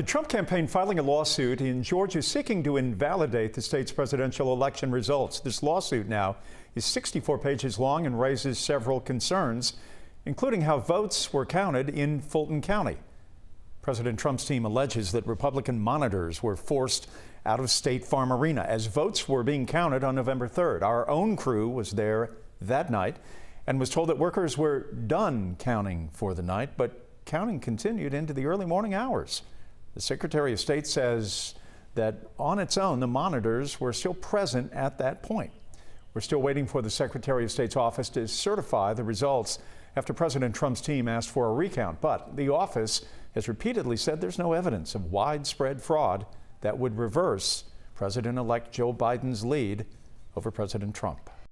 The Trump campaign filing a lawsuit in Georgia seeking to invalidate the state's presidential election results. This lawsuit now is 64 pages long and raises several concerns, including how votes were counted in Fulton County. President Trump's team alleges that Republican monitors were forced out of State Farm Arena as votes were being counted on November 3rd. Our own crew was there that night and was told that workers were done counting for the night, but counting continued into the early morning hours. The Secretary of State says that on its own, the monitors were still present at that point. We're still waiting for the Secretary of State's office to certify the results after President Trump's team asked for a recount. But the office has repeatedly said there's no evidence of widespread fraud that would reverse President-elect Joe Biden's lead over President Trump.